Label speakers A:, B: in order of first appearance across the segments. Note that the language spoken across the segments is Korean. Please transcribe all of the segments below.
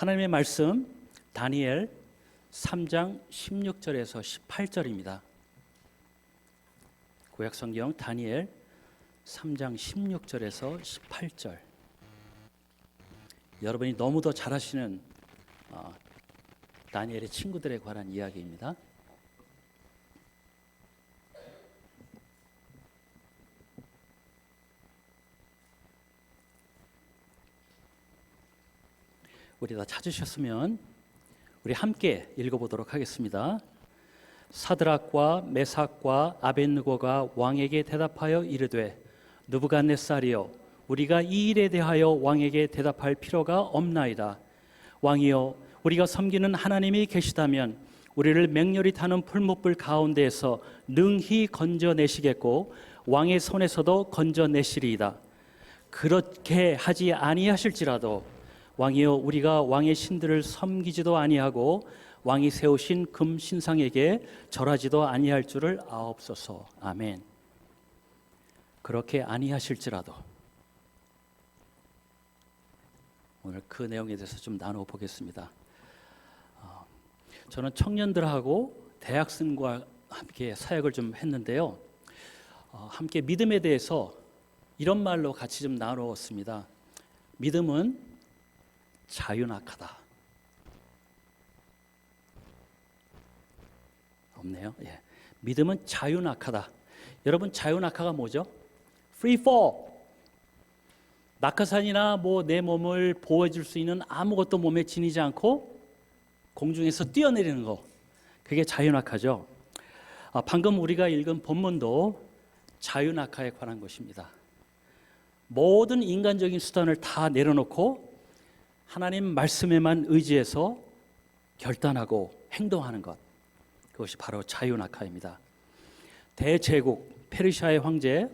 A: 하나님의 말씀 다니엘 3장 16절에서 18절입니다. 구약성경 다니엘 3장 16절에서 18절. 여러분이 너무도 잘 아시는 다니엘의 친구들에 관한 이야기입니다. 우리 다 찾으셨으면 우리 함께 읽어보도록 하겠습니다. 사드락과 메삭과 아벳느고가 왕에게 대답하여 이르되 느부갓네살이여, 우리가 이 일에 대하여 왕에게 대답할 필요가 없나이다. 왕이여, 우리가 섬기는 하나님이 계시다면 우리를 맹렬히 타는 풀무불 가운데에서 능히 건져내시겠고 왕의 손에서도 건져내시리이다. 그렇게 하지 아니하실지라도 왕이여, 우리가 왕의 신들을 섬기지도 아니하고 왕이 세우신 금 신상에게 절하지도 아니할 줄을 아옵소서. 아멘. 그렇게 아니하실지라도. 오늘 그 내용에 대해서 좀 나눠보겠습니다. 저는 청년들하고 대학생과 함께 사역을 좀 했는데요, 함께 믿음에 대해서 이런 말로 같이 좀 나누었습니다. 믿음은 자유낙하다. 없네요. 예. 믿음은 자유낙하다. 여러분, 자유낙하가 뭐죠? Free fall. 낙하산이나 내 몸을 보호해줄 수 있는 아무것도 몸에 지니지 않고 공중에서 뛰어내리는 거, 그게 자유낙하죠. 방금 우리가 읽은 본문도 자유낙하에 관한 것입니다. 모든 인간적인 수단을 다 내려놓고 하나님 말씀에만 의지해서 결단하고 행동하는 것, 그것이 바로 자유낙하입니다. 대제국 페르시아의 황제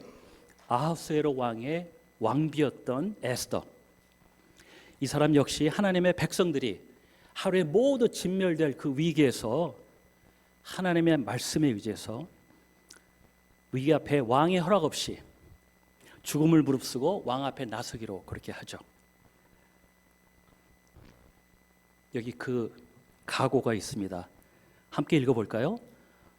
A: 아하수에로 왕의 왕비였던 에스더, 이 사람 역시 하나님의 백성들이 하루에 모두 진멸될 그 위기에서 하나님의 말씀에 의지해서 위기 앞에 왕의 허락 없이 죽음을 무릅쓰고 왕 앞에 나서기로 그렇게 하죠. 여기 그 각오가 있습니다. 함께 읽어볼까요?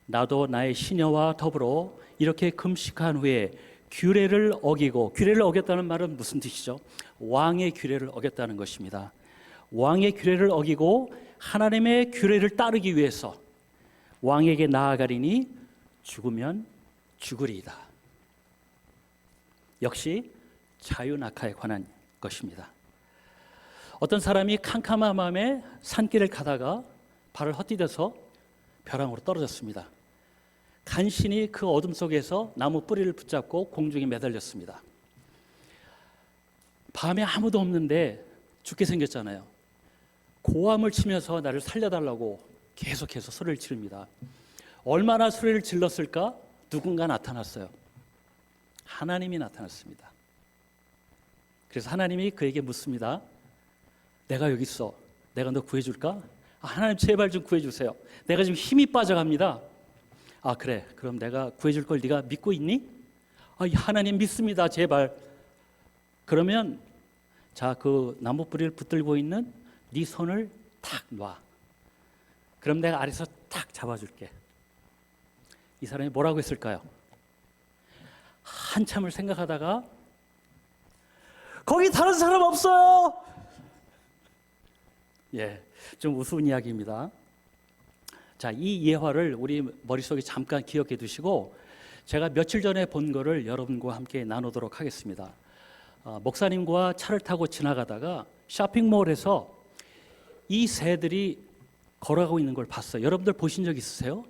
A: 나도 나의 시녀와 더불어 이렇게 금식한 후에 규례를 어기고, 규례를 어겼다는 말은 무슨 뜻이죠? 왕의 규례를 어겼다는 것입니다. 왕의 규례를 어기고 하나님의 규례를 따르기 위해서 왕에게 나아가리니 죽으면 죽으리이다. 역시 자유낙하에 관한 것입니다. 어떤 사람이 캄캄한 밤에 산길을 가다가 발을 헛디뎌서 벼랑으로 떨어졌습니다. 간신히 그 어둠 속에서 나무 뿌리를 붙잡고 공중에 매달렸습니다. 밤에 아무도 없는데 죽게 생겼잖아요. 고함을 치면서 나를 살려달라고 계속해서 소리를 지릅니다. 얼마나 소리를 질렀을까? 누군가 나타났어요. 하나님이 나타났습니다. 그래서 하나님이 그에게 묻습니다. 내가 여기 있어. 내가 너 구해줄까? 하나님 제발 좀 구해주세요. 내가 지금 힘이 빠져갑니다. 그래. 그럼 내가 구해줄 걸 네가 믿고 있니? 하나님 믿습니다. 제발. 그러면 자, 그 나무 뿌리를 붙들고 있는 네 손을 탁 놔. 그럼 내가 아래서 탁 잡아줄게. 이 사람이 뭐라고 했을까요? 한참을 생각하다가 거기 다른 사람 없어요. 예, 좀 우스운 이야기입니다. 자, 이 예화를 우리 머릿속에 잠깐 기억해 두시고 제가 며칠 전에 본 거를 여러분과 함께 나누도록 하겠습니다. 목사님과 차를 타고 지나가다가 쇼핑몰에서 이 새들이 걸어가고 있는 걸 봤어요. 여러분들 보신 적 있으세요?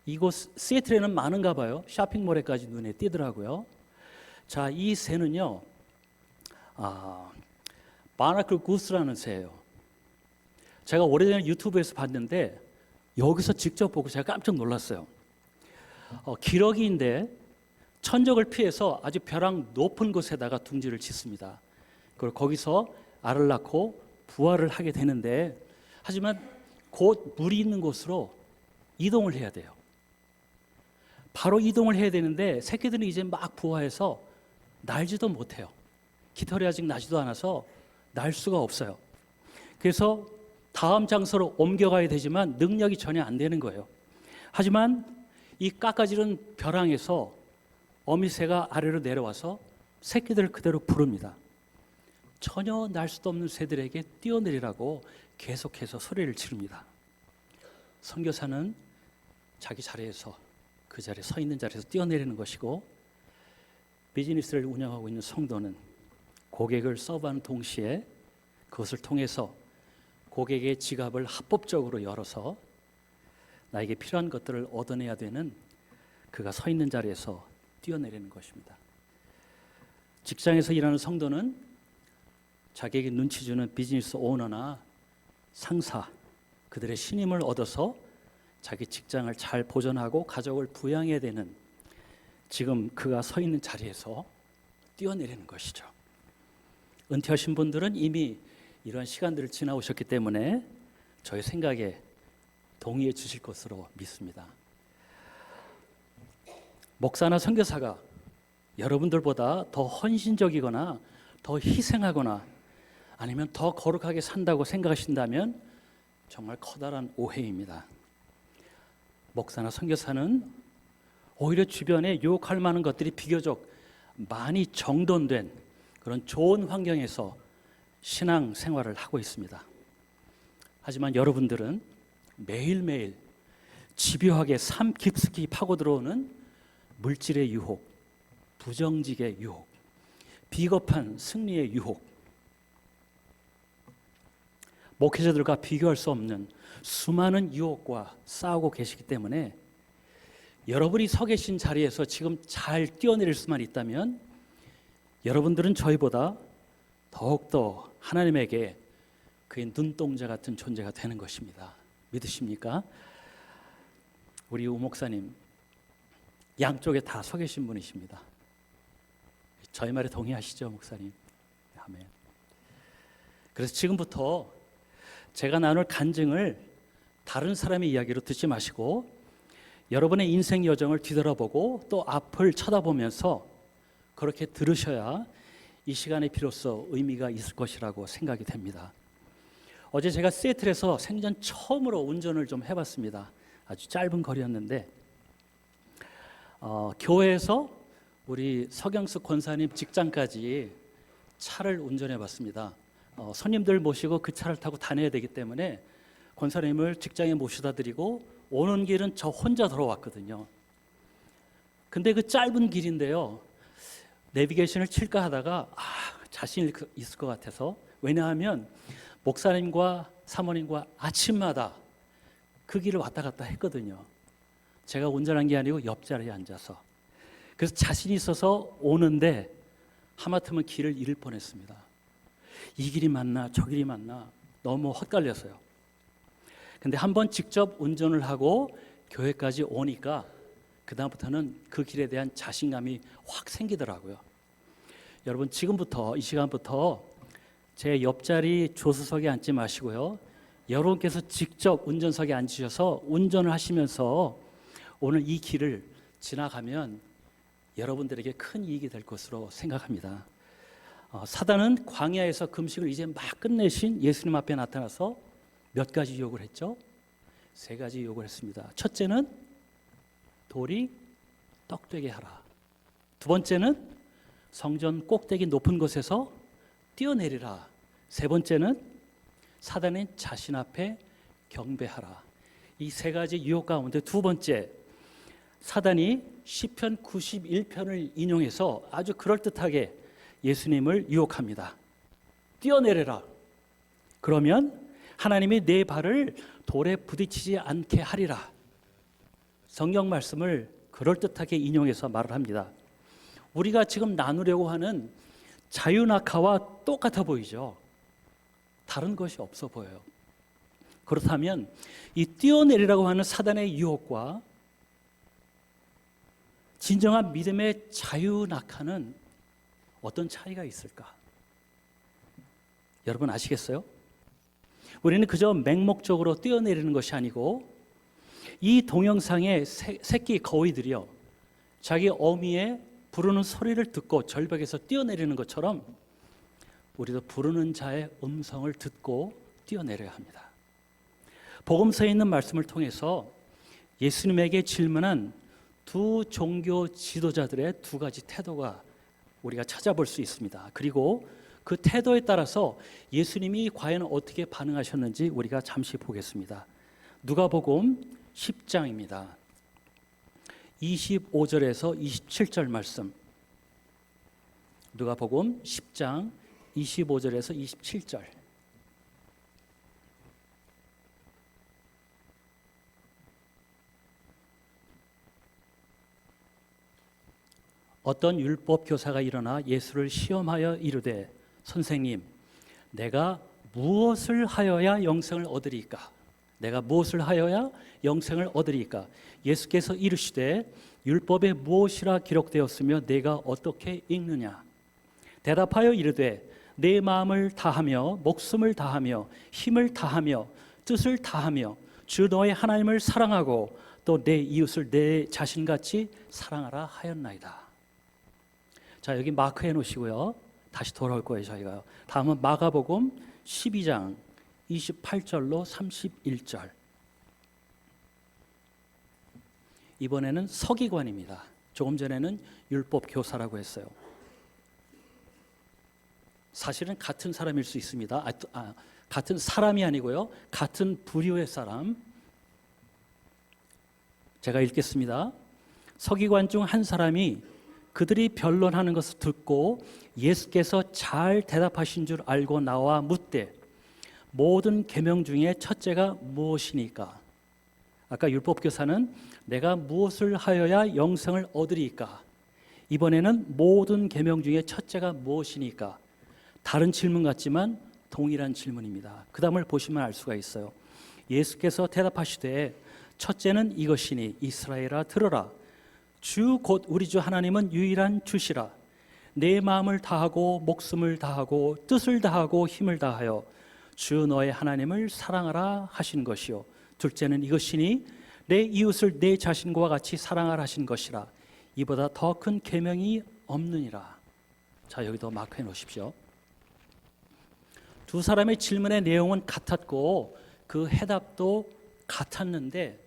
A: 이곳 시애틀에는 많은가 봐요. 쇼핑몰에까지 눈에 띄더라고요. 자, 이 새는요, 바나클 구스라는 새예요. 제가 오래전에 유튜브에서 봤는데 여기서 직접 보고 제가 깜짝 놀랐어요. 기러기인데 천적을 피해서 아주 벼랑 높은 곳에다가 둥지를 짓습니다. 그리고 거기서 알을 낳고 부화를 하게 되는데, 하지만 곧 물이 있는 곳으로 이동을 해야 돼요. 바로 이동을 해야 되는데 새끼들은 이제 막 부화해서 날지도 못해요. 깃털이 아직 나지도 않아서 날 수가 없어요. 그래서 다음 장소로 옮겨가야 되지만 능력이 전혀 안 되는 거예요. 하지만 이 깎아지른 벼랑에서 어미새가 아래로 내려와서 새끼들을 그대로 부릅니다. 전혀 날 수도 없는 새들에게 뛰어내리라고 계속해서 소리를 지릅니다. 선교사는 자기 자리에서, 그 자리에 서 있는 자리에서 뛰어내리는 것이고, 비즈니스를 운영하고 있는 성도는 고객을 서브하는 동시에 그것을 통해서 고객의 지갑을 합법적으로 열어서 나에게 필요한 것들을 얻어내야 되는 그가 서 있는 자리에서 뛰어내리는 것입니다. 직장에서 일하는 성도는 자기에게 눈치 주는 비즈니스 오너나 상사, 그들의 신임을 얻어서 자기 직장을 잘 보존하고 가족을 부양해야 되는 지금 그가 서 있는 자리에서 뛰어내리는 것이죠. 은퇴하신 분들은 이미 이러한 시간들을 지나오셨기 때문에 저의 생각에 동의해 주실 것으로 믿습니다. 목사나 선교사가 여러분들보다 더 헌신적이거나 더 희생하거나 아니면 더 거룩하게 산다고 생각하신다면 정말 커다란 오해입니다. 목사나 선교사는 오히려 주변에 유혹할 만한 것들이 비교적 많이 정돈된 그런 좋은 환경에서 신앙 생활을 하고 있습니다. 하지만 여러분들은 매일매일 집요하게 삶 깊숙이 파고 들어오는 물질의 유혹, 부정직의 유혹, 비겁한 승리의 유혹, 목회자들과 비교할 수 없는 수많은 유혹과 싸우고 계시기 때문에 여러분이 서 계신 자리에서 지금 잘 뛰어내릴 수만 있다면 여러분들은 저희보다 더욱더 하나님에게 그의 눈동자 같은 존재가 되는 것입니다. 믿으십니까? 우리 우 목사님 양쪽에 다 서 계신 분이십니다. 저희 말에 동의하시죠, 목사님? 아멘. 그래서 지금부터 제가 나눌 간증을 다른 사람의 이야기로 듣지 마시고 여러분의 인생 여정을 뒤돌아보고 또 앞을 쳐다보면서 그렇게 들으셔야 이 시간에 비로소 의미가 있을 것이라고 생각이 됩니다. 어제 제가 시애틀에서 생전 처음으로 운전을 좀 해봤습니다. 아주 짧은 거리였는데 교회에서 우리 서경숙 권사님 직장까지 차를 운전해봤습니다. 손님들 모시고 그 차를 타고 다녀야 되기 때문에 권사님을 직장에 모셔다 드리고 오는 길은 저 혼자 돌아왔거든요. 근데 그 짧은 길인데요, 내비게이션을 칠까 하다가 자신 있을 것 같아서, 왜냐하면 목사님과 사모님과 아침마다 그 길을 왔다 갔다 했거든요. 제가 운전한 게 아니고 옆자리에 앉아서. 그래서 자신이 있어서 오는데 하마터면 길을 잃을 뻔했습니다. 이 길이 맞나 저 길이 맞나 너무 헛갈려서요. 근데 한번 직접 운전을 하고 교회까지 오니까 그 다음부터는 그 길에 대한 자신감이 확 생기더라고요. 여러분, 지금부터 이 시간부터 제 옆자리 조수석에 앉지 마시고요, 여러분께서 직접 운전석에 앉으셔서 운전을 하시면서 오늘 이 길을 지나가면 여러분들에게 큰 이익이 될 것으로 생각합니다. 사단은 광야에서 금식을 이제 막 끝내신 예수님 앞에 나타나서 몇 가지 유혹을 했죠? 3가지 유혹을 했습니다. 첫째는 돌이 떡되게 하라. 두 번째는 성전 꼭대기 높은 곳에서 뛰어내리라. 세 번째는 사단의 자신 앞에 경배하라. 이 3가지 유혹 가운데 두 번째, 사단이 시편 91편을 인용해서 아주 그럴듯하게 예수님을 유혹합니다. 뛰어내려라. 그러면 하나님이 내 발을 돌에 부딪히지 않게 하리라. 성경 말씀을 그럴듯하게 인용해서 말을 합니다. 우리가 지금 나누려고 하는 자유낙하와 똑같아 보이죠? 다른 것이 없어 보여요. 그렇다면 이 뛰어내리라고 하는 사단의 유혹과 진정한 믿음의 자유낙하는 어떤 차이가 있을까? 여러분 아시겠어요? 우리는 그저 맹목적으로 뛰어내리는 것이 아니고 이 동영상의 새끼 거위들이요, 자기 어미의 부르는 소리를 듣고 절벽에서 뛰어내리는 것처럼 우리도 부르는 자의 음성을 듣고 뛰어내려야 합니다. 복음서에 있는 말씀을 통해서 예수님에게 질문한 두 종교 지도자들의 두 가지 태도가 우리가 찾아볼 수 있습니다. 그리고 그 태도에 따라서 예수님이 과연 어떻게 반응하셨는지 우리가 잠시 보겠습니다. 누가복음 10장입니다. 25절에서 27절 말씀. 누가복음 10장 25절에서 27절. 어떤 율법 교사가 일어나 예수를 시험하여 이르되 선생님, 내가 무엇을 하여야 영생을 얻으리까? 내가 무엇을 하여야 영생을 얻으리까? 예수께서 이르시되 율법에 무엇이라 기록되었으며 내가 어떻게 읽느냐? 대답하여 이르되 내 마음을 다하며 목숨을 다하며 힘을 다하며 뜻을 다하며 주 너의 하나님을 사랑하고 또 내 이웃을 내 자신같이 사랑하라 하였나이다. 자, 여기 마크 해놓으시고요. 다시 돌아올 거예요, 저희가요. 다음은 마가복음 12장 28절로 31절. 이번에는 서기관입니다. 조금 전에는 율법 교사라고 했어요. 사실은 같은 사람일 수 있습니다. 같은 사람이 아니고요. 같은 부류의 사람. 제가 읽겠습니다. 서기관 중 한 사람이 그들이 변론하는 것을 듣고 예수께서 잘 대답하신 줄 알고 나와 묻되 모든 계명 중에 첫째가 무엇이니까? 아까 율법교사는 내가 무엇을 하여야 영생을 얻으리까? 이번에는 모든 계명 중에 첫째가 무엇이니까? 다른 질문 같지만 동일한 질문입니다. 그 다음을 보시면 알 수가 있어요. 예수께서 대답하시되 첫째는 이것이니 이스라엘아 들으라. 주 곧 우리 주 하나님은 유일한 주시라. 내 마음을 다하고 목숨을 다하고 뜻을 다하고 힘을 다하여 주 너의 하나님을 사랑하라 하신 것이요. 둘째는 이것이니 내 이웃을 내 자신과 같이 사랑하라 하신 것이라. 이보다 더 큰 계명이 없느니라. 자, 여기도 마크해 놓으십시오. 두 사람의 질문의 내용은 같았고 그 해답도 같았는데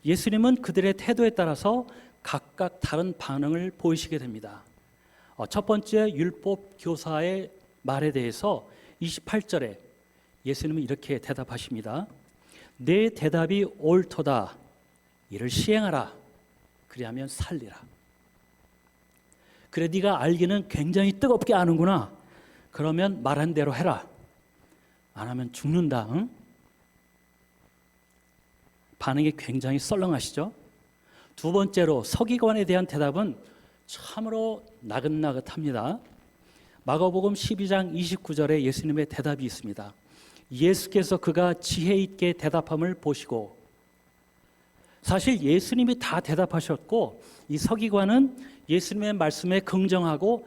A: 예수님은 그들의 태도에 따라서 각각 다른 반응을 보이시게 됩니다. 첫 번째 율법 교사의 말에 대해서 28절에 예수님은 이렇게 대답하십니다. 내 대답이 옳도다. 이를 시행하라. 그리하면 살리라. 그래, 네가 알기는 굉장히 뜨겁게 아는구나. 그러면 말한 대로 해라. 안 하면 죽는다. 응? 반응이 굉장히 썰렁하시죠? 두 번째로 서기관에 대한 대답은 참으로 나긋나긋합니다. 마가복음 12장 29절에 예수님의 대답이 있습니다. 예수께서 그가 지혜 있게 대답함을 보시고, 사실 예수님이 다 대답하셨고 이 서기관은 예수님의 말씀에 긍정하고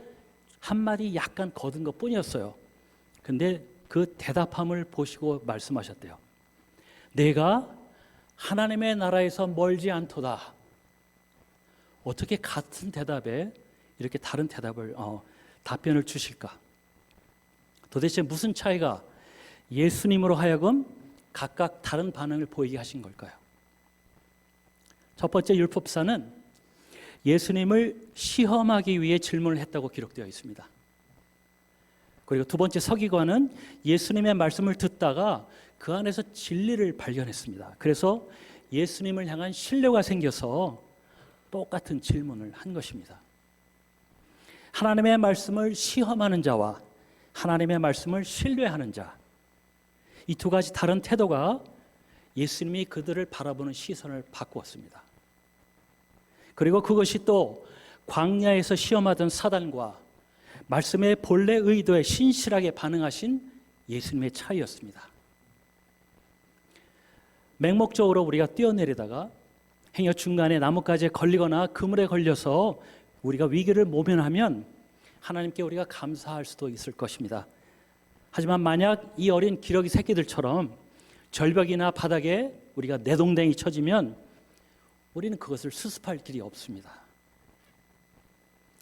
A: 한마디 약간 거둔 것뿐이었어요. 근데 그 대답함을 보시고 말씀하셨대요. 내가 하나님의 나라에서 멀지 않도다. 어떻게 같은 대답에 이렇게 다른 대답을 답변을 주실까? 도대체 무슨 차이가 예수님으로 하여금 각각 다른 반응을 보이게 하신 걸까요? 첫 번째 율법사는 예수님을 시험하기 위해 질문을 했다고 기록되어 있습니다. 그리고 두 번째 서기관은 예수님의 말씀을 듣다가 그 안에서 진리를 발견했습니다. 그래서 예수님을 향한 신뢰가 생겨서 똑같은 질문을 한 것입니다. 하나님의 말씀을 시험하는 자와 하나님의 말씀을 신뢰하는 자, 이 두 가지 다른 태도가 예수님이 그들을 바라보는 시선을 바꾸었습니다. 그리고 그것이 또 광야에서 시험하던 사단과 말씀의 본래 의도에 신실하게 반응하신 예수님의 차이였습니다. 맹목적으로 우리가 뛰어내리다가 행여 중간에 나뭇가지에 걸리거나 그물에 걸려서 우리가 위기를 모면하면 하나님께 우리가 감사할 수도 있을 것입니다. 하지만 만약 이 어린 기러기 새끼들처럼 절벽이나 바닥에 우리가 내동댕이 쳐지면 우리는 그것을 수습할 길이 없습니다.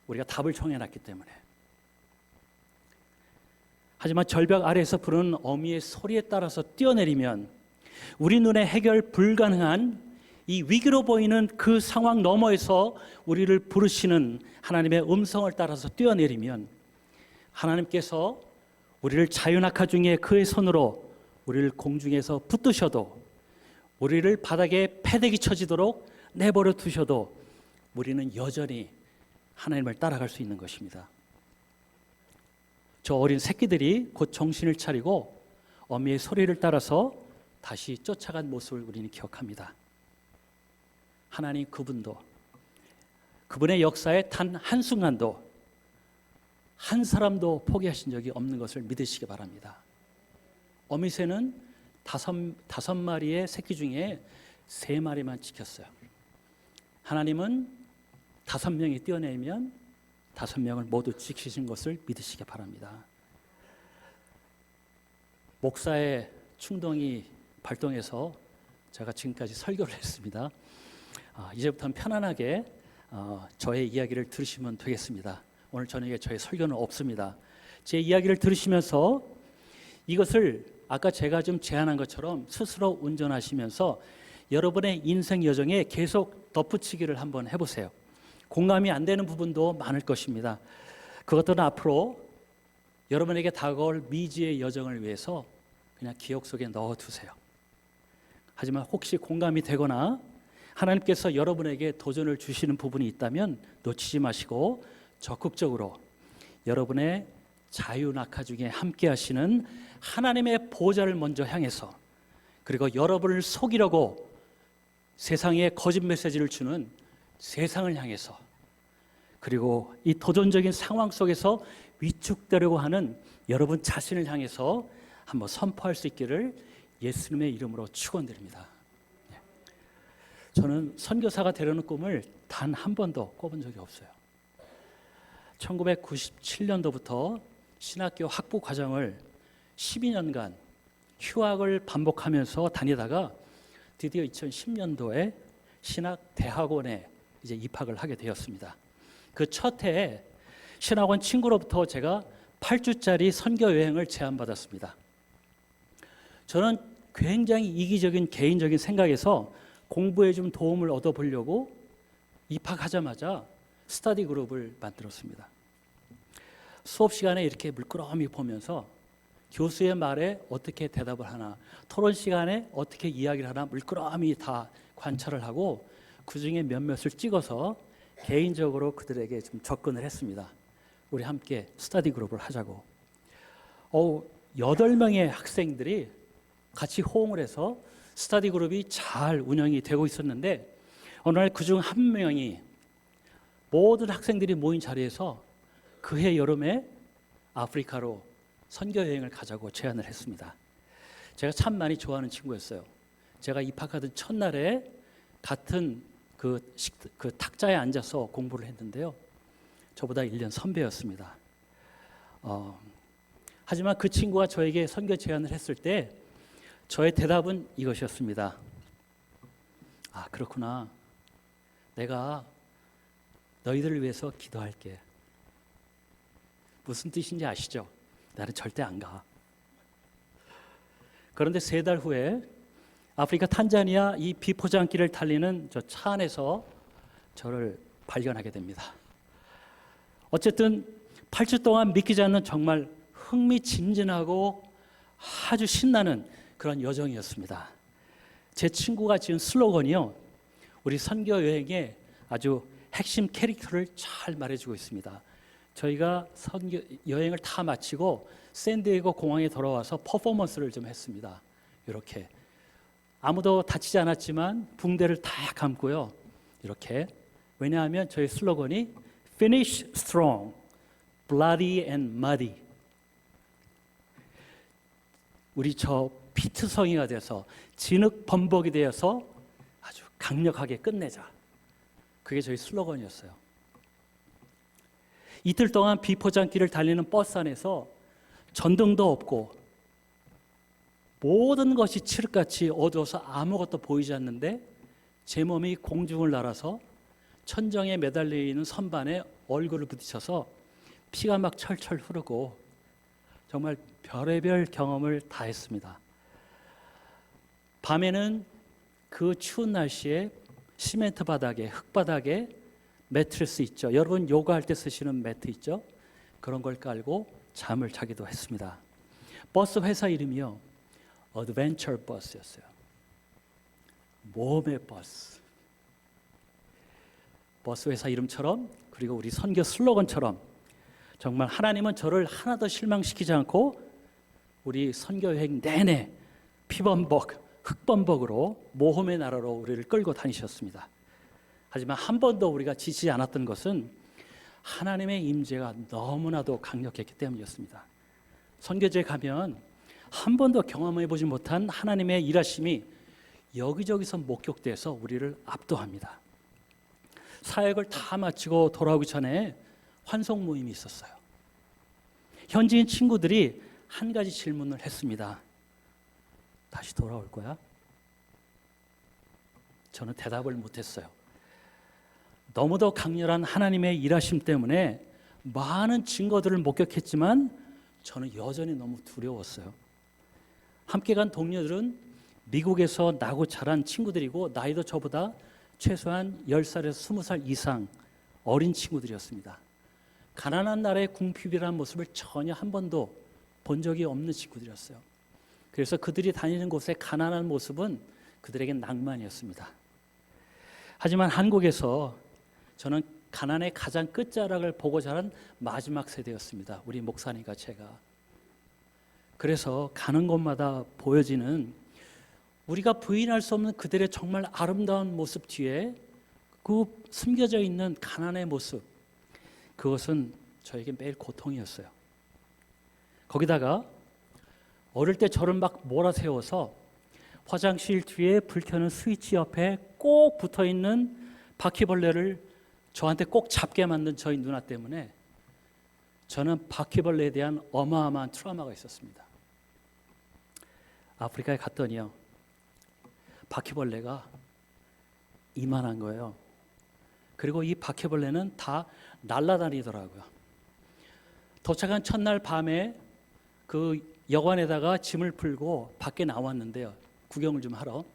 A: 우리가 답을 정해놨기 때문에. 하지만 절벽 아래에서 부르는 어미의 소리에 따라서 뛰어내리면 우리 눈에 해결 불가능한 이 위기로 보이는 그 상황 너머에서 우리를 부르시는 하나님의 음성을 따라서 뛰어내리면 하나님께서 우리를 자유낙하 중에 그의 손으로 우리를 공중에서 붙드셔도 우리를 바닥에 패대기 쳐지도록 내버려 두셔도 우리는 여전히 하나님을 따라갈 수 있는 것입니다. 저 어린 새끼들이 곧 정신을 차리고 어미의 소리를 따라서 다시 쫓아간 모습을 우리는 기억합니다. 하나님 그분도 그분의 역사에 단 한순간도 한 사람도 포기하신 적이 없는 것을 믿으시기 바랍니다. 어미새는 다섯 마리의 새끼 중에 3마리만 지켰어요. 하나님은 5명이 뛰어내면 5명을 모두 지키신 것을 믿으시기 바랍니다. 목사의 충동이 발동해서 제가 지금까지 설교를 했습니다. 이제부터는 편안하게 저의 이야기를 들으시면 되겠습니다. 오늘 저녁에 저의 설교는 없습니다. 제 이야기를 들으시면서 이것을 아까 제가 좀 제안한 것처럼 스스로 운전하시면서 여러분의 인생 여정에 계속 덧붙이기를 한번 해보세요. 공감이 안 되는 부분도 많을 것입니다. 그것들은 앞으로 여러분에게 다가올 미지의 여정을 위해서 그냥 기억 속에 넣어두세요. 하지만 혹시 공감이 되거나 하나님께서 여러분에게 도전을 주시는 부분이 있다면 놓치지 마시고 적극적으로 여러분의 자유낙하 중에 함께 하시는 하나님의 보좌를 먼저 향해서 그리고 여러분을 속이려고 세상에 거짓 메시지를 주는 세상을 향해서 그리고 이 도전적인 상황 속에서 위축되려고 하는 여러분 자신을 향해서 한번 선포할 수 있기를 예수님의 이름으로 축원드립니다. 저는 선교사가 되려는 꿈을 단 한 번도 꿔본 적이 없어요. 1997년도부터 신학교 학부 과정을 12년간 휴학을 반복하면서 다니다가 드디어 2010년도에 신학대학원에 이제 입학을 하게 되었습니다. 그 첫 해에 신학원 친구로부터 제가 8주짜리 선교 여행을 제안받았습니다. 저는 굉장히 이기적인 개인적인 생각에서 공부에 좀 도움을 얻어보려고 입학하자마자 스터디 그룹을 만들었습니다. 수업 시간에 이렇게 물끄러미 보면서 교수의 말에 어떻게 대답을 하나, 토론 시간에 어떻게 이야기를 하나 물끄러미 다 관찰을 하고 그 중에 몇몇을 찍어서 개인적으로 그들에게 좀 접근을 했습니다. 우리 함께 스터디 그룹을 하자고. 8명의 학생들이 같이 호응을 해서 스터디 그룹이 잘 운영이 되고 있었는데 어느 날 그중 한 명이 모든 학생들이 모인 자리에서 그해 여름에 아프리카로 선교 여행을 가자고 제안을 했습니다. 제가 참 많이 좋아하는 친구였어요. 제가 입학하던 첫날에 같은 그 탁자에 앉아서 공부를 했는데요. 저보다 1년 선배였습니다. 하지만 그 친구가 저에게 선교 제안을 했을 때 저의 대답은 이것이었습니다. 아, 그렇구나. 내가 너희들을 위해서 기도할게. 무슨 뜻인지 아시죠? 나는 절대 안 가. 그런데 3달 후에 아프리카 탄자니아 이 비포장길을 달리는 저 차 안에서 저를 발견하게 됩니다. 어쨌든 8주 동안 믿기지 않는 정말 흥미진진하고 아주 신나는 그런 여정이었습니다. 제 친구가 지은 슬로건이요, 우리 선교 여행의 아주 핵심 캐릭터를 잘 말해주고 있습니다. 저희가 선교 여행을 다 마치고 샌디에고 공항에 돌아와서 퍼포먼스를 좀 했습니다. 이렇게 아무도 다치지 않았지만 붕대를 다 감고요. 이렇게, 왜냐하면 저희 슬로건이 Finish strong, bloody and muddy. 우리 저 피트성이가 돼서 진흙 범벅이 되어서 아주 강력하게 끝내자. 그게 저희 슬로건이었어요. 이틀 동안 비포장길을 달리는 버스 안에서 전등도 없고 모든 것이 칠흑같이 어두워서 아무것도 보이지 않는데 제 몸이 공중을 날아서 천정에 매달려 있는 선반에 얼굴을 부딪혀서 피가 막 철철 흐르고 정말 별의별 경험을 다 했습니다. 밤에는 그 추운 날씨에 시멘트 바닥에, 흙바닥에 매트리스 있죠. 여러분 요가할 때 쓰시는 매트 있죠. 그런 걸 깔고 잠을 자기도 했습니다. 버스 회사 이름이요, 어드벤처 버스였어요. 모험의 버스. 버스 회사 이름처럼, 그리고 우리 선교 슬로건처럼 정말 하나님은 저를 하나도 실망시키지 않고 우리 선교 여행 내내 피범벅, 흙범벅으로 모험의 나라로 우리를 끌고 다니셨습니다. 하지만 한 번도 우리가 지치지 않았던 것은 하나님의 임재가 너무나도 강력했기 때문이었습니다. 선교지에 가면 한 번도 경험해 보지 못한 하나님의 일하심이 여기저기서 목격돼서 우리를 압도합니다. 사역을 다 마치고 돌아오기 전에 환송 모임이 있었어요. 현지인 친구들이 한 가지 질문을 했습니다. 다시 돌아올 거야? 저는 대답을 못했어요. 너무도 강렬한 하나님의 일하심 때문에 많은 증거들을 목격했지만 저는 여전히 너무 두려웠어요. 함께 간 동료들은 미국에서 나고 자란 친구들이고 나이도 저보다 최소한 10살에서 20살 이상 어린 친구들이었습니다. 가난한 나라의 궁핍이라는 모습을 전혀 한 번도 본 적이 없는 친구들이었어요. 그래서 그들이 다니는 곳의 가난한 모습은 그들에겐 낭만이었습니다. 하지만 한국에서 저는 가난의 가장 끝자락을 보고 자란 마지막 세대였습니다. 우리 목사님과 제가. 그래서 가는 곳마다 보여지는 우리가 부인할 수 없는 그들의 정말 아름다운 모습 뒤에 그 숨겨져 있는 가난의 모습, 그것은 저에게 매일 고통이었어요. 거기다가 어릴 때 저를 막 몰아세워서 화장실 뒤에 불 켜는 스위치 옆에 꼭 붙어있는 바퀴벌레를 저한테 꼭 잡게 만든 저희 누나 때문에 저는 바퀴벌레에 대한 어마어마한 트라우마가 있었습니다. 아프리카에 갔더니요, 바퀴벌레가 이만한 거예요. 그리고 이 바퀴벌레는 다 날아다니더라고요. 도착한 첫날 밤에 그 여관에다가 짐을 풀고 밖에 나왔는데요, 구경을 좀 하러.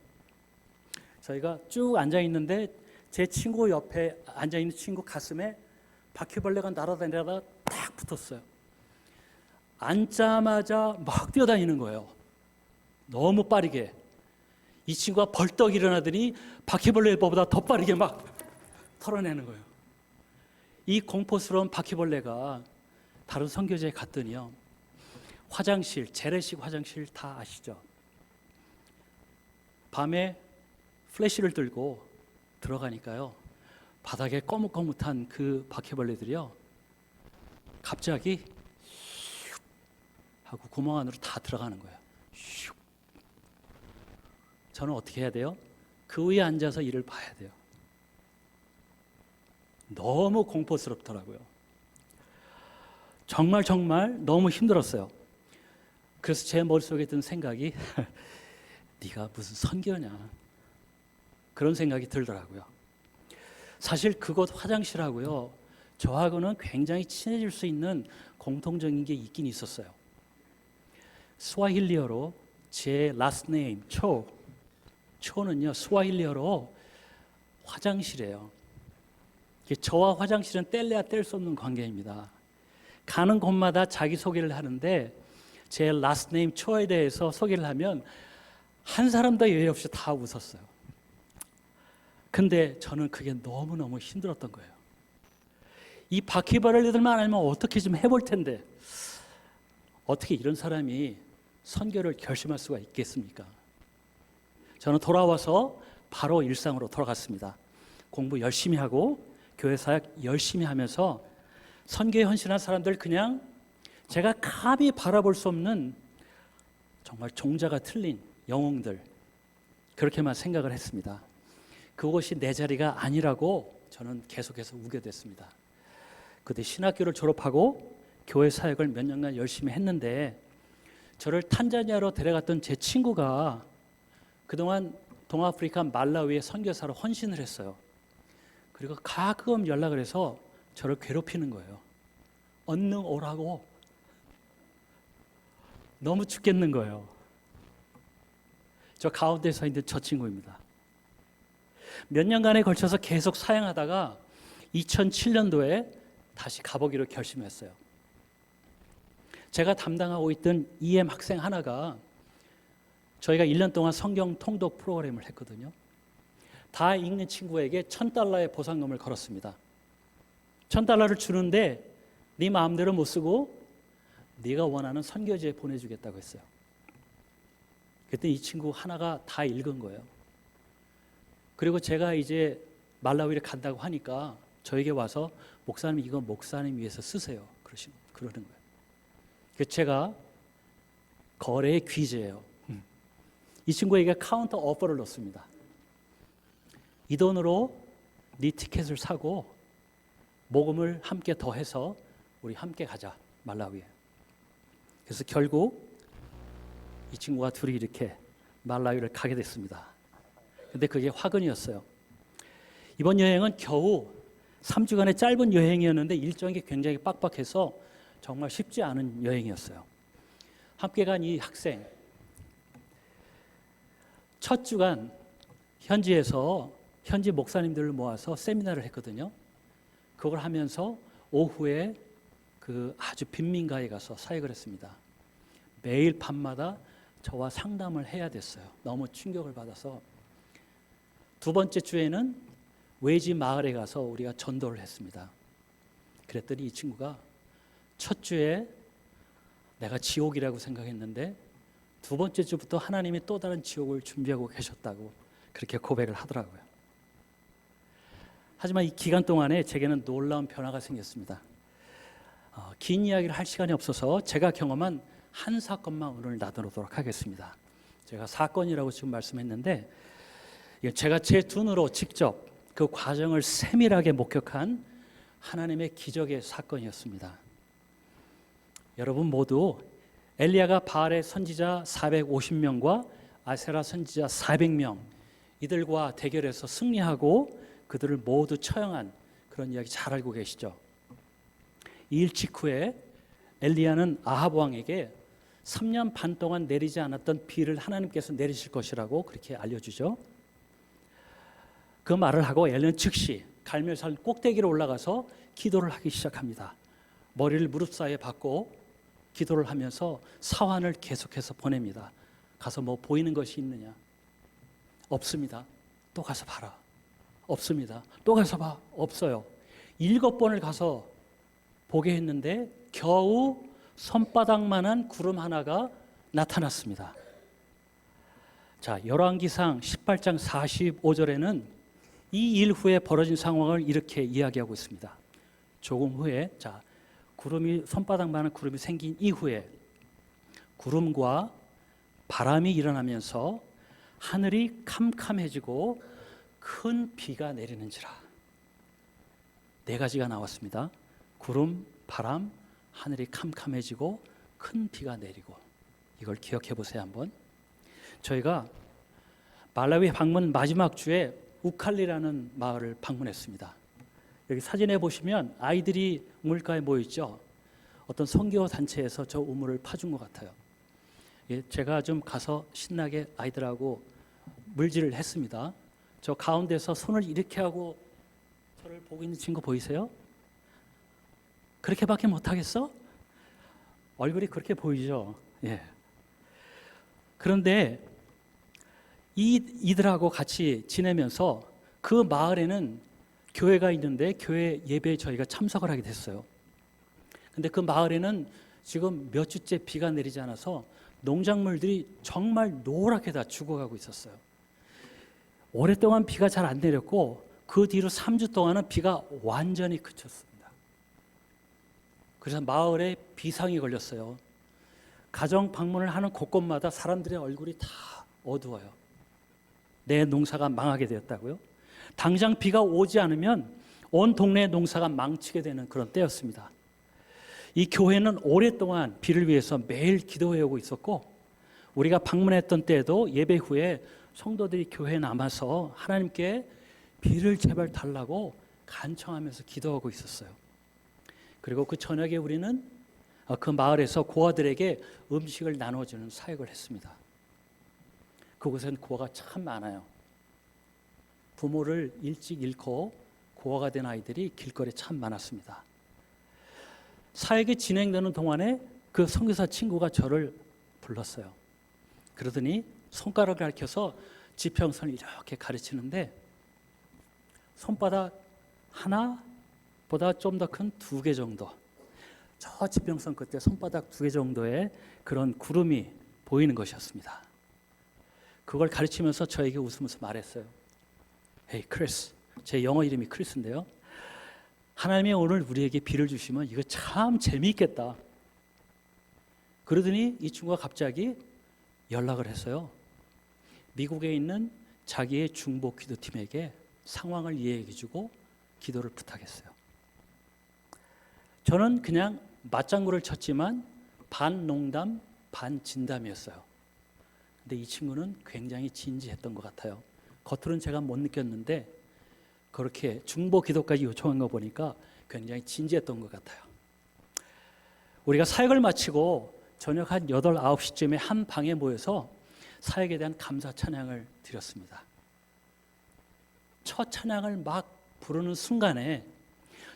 A: 저희가 쭉 앉아 있는데 제 친구 옆에 앉아 있는 친구 가슴에 바퀴벌레가 날아다니다가 딱 붙었어요. 앉자마자 막 뛰어다니는 거예요. 너무 빠르게. 이 친구가 벌떡 일어나더니 바퀴벌레보다 더 빠르게 막 털어내는 거예요. 이 공포스러운 바퀴벌레가 다른 선교지에 갔더니요, 화장실, 재래식 화장실 다 아시죠? 밤에 플래시를 들고 들어가니까요, 바닥에 거뭇거뭇한 그 바퀴벌레들이요, 갑자기 하고 구멍 안으로 다 들어가는 거예요. 저는 어떻게 해야 돼요? 그 위에 앉아서 이를 봐야 돼요. 너무 공포스럽더라고요. 정말 너무 힘들었어요. 그래서 제 머릿속에 든 생각이 네가 무슨 선교냐, 그런 생각이 들더라고요. 사실 그곳 화장실하고요, 저하고는 굉장히 친해질 수 있는 공통적인 게 있긴 있었어요. 스와힐리어로 제 last name 초는요, 스와힐리어로 화장실이에요. 저와 화장실은 뗄래야 뗄 수 없는 관계입니다. 가는 곳마다 자기소개를 하는데 제 last name 초에 대해서 소개를 하면 한 사람도 예외 없이 다 웃었어요. 근데 저는 그게 너무너무 힘들었던 거예요. 이 바퀴벌레들만 알면 어떻게 좀 해볼 텐데 어떻게 이런 사람이 선교를 결심할 수가 있겠습니까? 저는 돌아와서 바로 일상으로 돌아갔습니다. 공부 열심히 하고 교회 사역 열심히 하면서 선교에 헌신한 사람들, 그냥 제가 감히 바라볼 수 없는 정말 종자가 틀린 영웅들, 그렇게만 생각을 했습니다. 그것이 내 자리가 아니라고 저는 계속해서 우겨댔습니다. 그때 신학교를 졸업하고 교회 사역을 몇 년간 열심히 했는데 저를 탄자니아로 데려갔던 제 친구가 그동안 동아프리카 말라위에 선교사로 헌신을 했어요. 그리고 가끔 연락을 해서 저를 괴롭히는 거예요. 얼른 오라고. 너무 죽겠는 거예요. 저 가운데 서 있는 저 친구입니다. 몇 년간에 걸쳐서 계속 사양하다가 2007년도에 다시 가보기로 결심했어요. 제가 담당하고 있던 EM 학생 하나가 저희가 1년 동안 성경 통독 프로그램을 했거든요. 다 읽는 친구에게 $1,000의 보상금을 걸었습니다. $1,000를 주는데 네 마음대로 못 쓰고 네가 원하는 선교지에 보내주겠다고 했어요. 그때 이 친구 하나가 다 읽은 거예요. 그리고 제가 이제 말라위를 간다고 하니까 저에게 와서 목사님 이거 목사님 위해서 쓰세요. 그러는 거예요. 그래서 제가 거래의 귀재예요. 이 친구에게 카운터 오퍼를 넣습니다. 이 돈으로 네 티켓을 사고 모금을 함께 더해서 우리 함께 가자 말라위에. 그래서 결국 이 친구와 둘이 이렇게 말라위를 가게 됐습니다. 근데 그게 화근이었어요. 이번 여행은 겨우 3주간의 짧은 여행이었는데 일정이 굉장히 빡빡해서 정말 쉽지 않은 여행이었어요. 함께 간 이 학생 첫 주간 현지에서 현지 목사님들을 모아서 세미나를 했거든요. 그걸 하면서 오후에 그 아주 빈민가에 가서 사역을 했습니다. 매일 밤마다 저와 상담을 해야 됐어요. 너무 충격을 받아서. 두 번째 주에는 외지 마을에 가서 우리가 전도를 했습니다. 그랬더니 이 친구가 첫 주에 내가 지옥이라고 생각했는데 두 번째 주부터 하나님이 또 다른 지옥을 준비하고 계셨다고 그렇게 고백을 하더라고요. 하지만 이 기간 동안에 제게는 놀라운 변화가 생겼습니다. 긴 이야기를 할 시간이 없어서 제가 경험한 한 사건만 오늘 나누도록 하겠습니다. 제가 사건이라고 지금 말씀했는데 제가 제 눈으로 직접 그 과정을 세밀하게 목격한 하나님의 기적의 사건이었습니다. 여러분 모두 엘리야가 바알의 선지자 450명과 아세라 선지자 400명 이들과 대결해서 승리하고 그들을 모두 처형한 그런 이야기 잘 알고 계시죠? 이 일 직후에 엘리야는 아합 왕에게 3년 반 동안 내리지 않았던 비를 하나님께서 내리실 것이라고 그렇게 알려주죠. 그 말을 하고 엘리야는 즉시 갈멜산 꼭대기로 올라가서 기도를 하기 시작합니다. 머리를 무릎 사이에 박고 기도를 하면서 사환을 계속해서 보냅니다. 가서 뭐 보이는 것이 있느냐? 없습니다. 또 가서 봐라. 없습니다. 또 가서 봐. 없어요. 7번을 가서 보게 했는데 겨우 손바닥만한 구름 하나가 나타났습니다. 자, 열왕기상 18장 45절에는 이 일 후에 벌어진 상황을 이렇게 이야기하고 있습니다. 조금 후에 손바닥만한 구름이 생긴 이후에 구름과 바람이 일어나면서 하늘이 캄캄해지고 큰 비가 내리는지라. 4가지가 나왔습니다. 구름, 바람, 하늘이 캄캄해지고 큰 비가 내리고. 이걸 기억해 보세요 한번. 저희가 말라위 방문 마지막 주에 우칼리라는 마을을 방문했습니다. 여기 사진에 보시면 아이들이 우물가에 모여있죠. 어떤 선교 단체에서 저 우물을 파준 것 같아요. 제가 좀 가서 신나게 아이들하고 물질을 했습니다. 저 가운데서 손을 이렇게 하고 저를 보고 있는 친구 보이세요? 그렇게밖에 못하겠어? 얼굴이 그렇게 보이죠? 예. 그런데 이들하고 같이 지내면서 그 마을에는 교회가 있는데 교회 예배에 저희가 참석을 하게 됐어요. 근데 그 마을에는 지금 몇 주째 비가 내리지 않아서 농작물들이 정말 노랗게 다 죽어가고 있었어요. 오랫동안 비가 잘 안 내렸고 그 뒤로 3주 동안은 비가 완전히 그쳤습니다. 그래서 마을에 비상이 걸렸어요. 가정 방문을 하는 곳곳마다 사람들의 얼굴이 다 어두워요. 내 농사가 망하게 되었다고요? 당장 비가 오지 않으면 온 동네 농사가 망치게 되는 그런 때였습니다. 이 교회는 오랫동안 비를 위해서 매일 기도해 오고 있었고 우리가 방문했던 때에도 예배 후에 성도들이 교회에 남아서 하나님께 비를 제발 달라고 간청하면서 기도하고 있었어요. 그리고 그 저녁에 우리는 그 마을에서 고아들에게 음식을 나눠주는 사역을 했습니다. 그곳엔 고아가 참 많아요. 부모를 일찍 잃고 고아가 된 아이들이 길거리에 참 많았습니다. 사역이 진행되는 동안에 그 선교사 친구가 저를 불렀어요. 그러더니 손가락을 가리켜서 지평선을 이렇게 가르치는데 손바닥 하나보다 좀 더 큰 2개 정도, 저 지평선 끝에 손바닥 2개 정도의 그런 구름이 보이는 것이었습니다. 그걸 가르치면서 저에게 웃으면서 말했어요. Hey, 크리스. 제 영어 이름이 크리스인데요. 하나님이 오늘 우리에게 비를 주시면 이거 참 재미있겠다. 그러더니 이 친구가 갑자기 연락을 했어요. 미국에 있는 자기의 중보 기도팀에게 상황을 이해해주고 기도를 부탁했어요. 저는 그냥 맞장구를 쳤지만 반 농담 반 진담이었어요. 근데 이 친구는 굉장히 진지했던 것 같아요. 겉으로는 제가 못 느꼈는데 그렇게 중보 기도까지 요청한 거 보니까 굉장히 진지했던 것 같아요. 우리가 사역을 마치고 저녁 한 8, 9시쯤에 한 방에 모여서 사역에 대한 감사 찬양을 드렸습니다. 첫 찬양을 막 부르는 순간에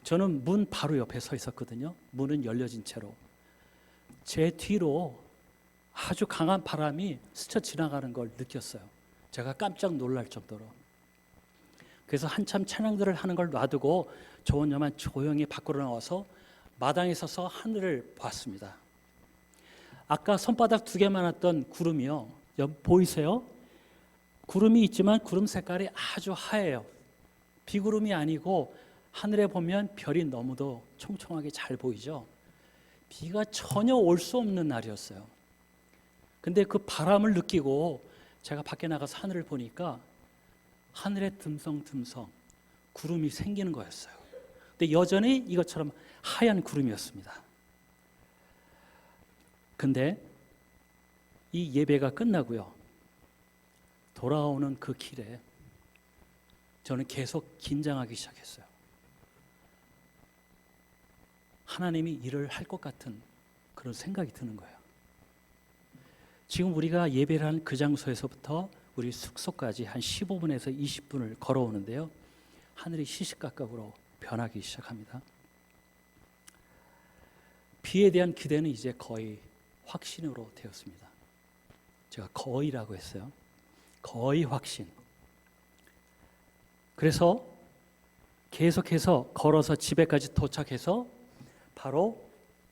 A: 저는 문 바로 옆에 서 있었거든요. 문은 열려진 채로. 제 뒤로 아주 강한 바람이 스쳐 지나가는 걸 느꼈어요. 제가 깜짝 놀랄 정도로. 그래서 한참 찬양들을 하는 걸 놔두고 저 혼자만 조용히 밖으로 나와서 마당에 서서 하늘을 봤습니다. 아까 손바닥 2개만 왔던 구름이요. 보이세요? 구름이 있지만 구름 색깔이 아주 하얘요. 비구름이 아니고 하늘에 보면 별이 너무도 총총하게 잘 보이죠. 비가 전혀 올 수 없는 날이었어요. 근데 그 바람을 느끼고 제가 밖에 나가서 하늘을 보니까 하늘에 듬성듬성 구름이 생기는 거였어요. 근데 여전히 이것처럼 하얀 구름이었습니다. 근데 이 예배가 끝나고요. 돌아오는 그 길에 저는 계속 긴장하기 시작했어요. 하나님이 일을 할 것 같은 그런 생각이 드는 거예요. 지금 우리가 예배를 한 그 장소에서부터 우리 숙소까지 한 15분에서 20분을 걸어오는데요. 하늘이 시시각각으로 변하기 시작합니다. 비에 대한 기대는 이제 거의 확신으로 되었습니다. 제가 거의라고 했어요. 거의 확신. 그래서 계속해서 걸어서 집에까지 도착해서 바로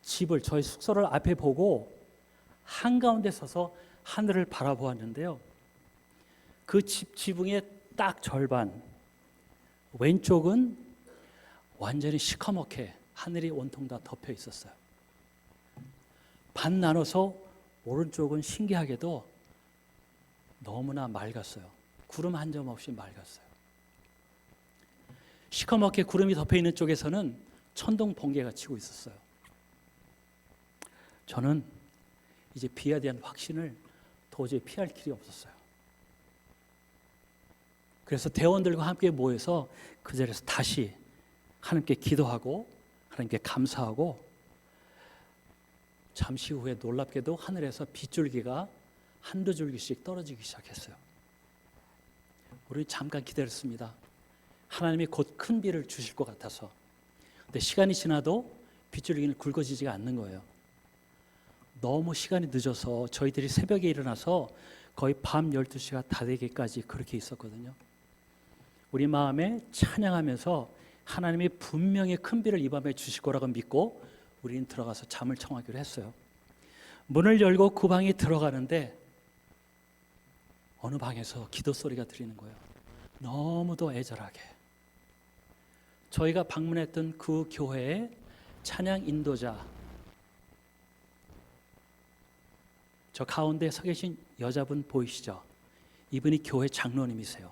A: 집을, 저희 숙소를 앞에 보고 한가운데 서서 하늘을 바라보았는데요. 그 집 지붕의 딱 절반, 왼쪽은 완전히 시커멓게 하늘이 온통 다 덮여 있었어요. 반 나눠서 오른쪽은 신기하게도 너무나 맑았어요. 구름 한 점 없이 맑았어요. 시커멓게 구름이 덮여 있는 쪽에서는 천둥 번개가 치고 있었어요. 저는 이제 비에 대한 확신을 도저히 피할 길이 없었어요. 그래서 대원들과 함께 모여서 그 자리에서 다시 하나님께 기도하고 하나님께 감사하고, 잠시 후에 놀랍게도 하늘에서 빗줄기가 한두 줄기씩 떨어지기 시작했어요. 우리는 잠깐 기다렸습니다. 하나님이 곧 큰 비를 주실 것 같아서. 근데 시간이 지나도 빗줄기는 굵어지지가 않는 거예요. 너무 시간이 늦어서 저희들이 새벽에 일어나서 거의 밤 12시가 다 되기까지 그렇게 있었거든요. 우리 마음에 찬양하면서 하나님이 분명히 큰 비를 이 밤에 주실 거라고 믿고 우리는 들어가서 잠을 청하기로 했어요. 문을 열고 그 방에 들어가는데 어느 방에서 기도 소리가 들리는 거예요. 너무도 애절하게. 저희가 방문했던 그 교회의 찬양 인도자, 저 가운데 서 계신 여자분 보이시죠? 이분이 교회 장로님이세요.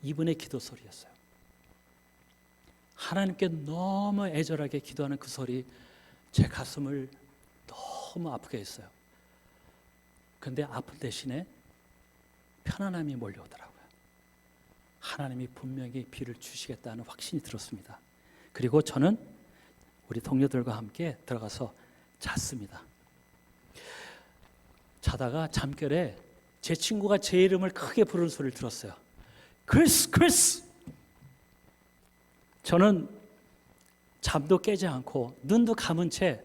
A: 이분의 기도 소리였어요. 하나님께 너무 애절하게 기도하는 그 소리, 제 가슴을 너무 아프게 했어요. 그런데 아픈 대신에 편안함이 몰려오더라고요. 하나님이 분명히 비를 주시겠다는 확신이 들었습니다. 그리고 저는 우리 동료들과 함께 들어가서 잤습니다. 자다가 잠결에 제 친구가 제 이름을 크게 부르는 소리를 들었어요. 크리스, 크리스! 저는 잠도 깨지 않고 눈도 감은 채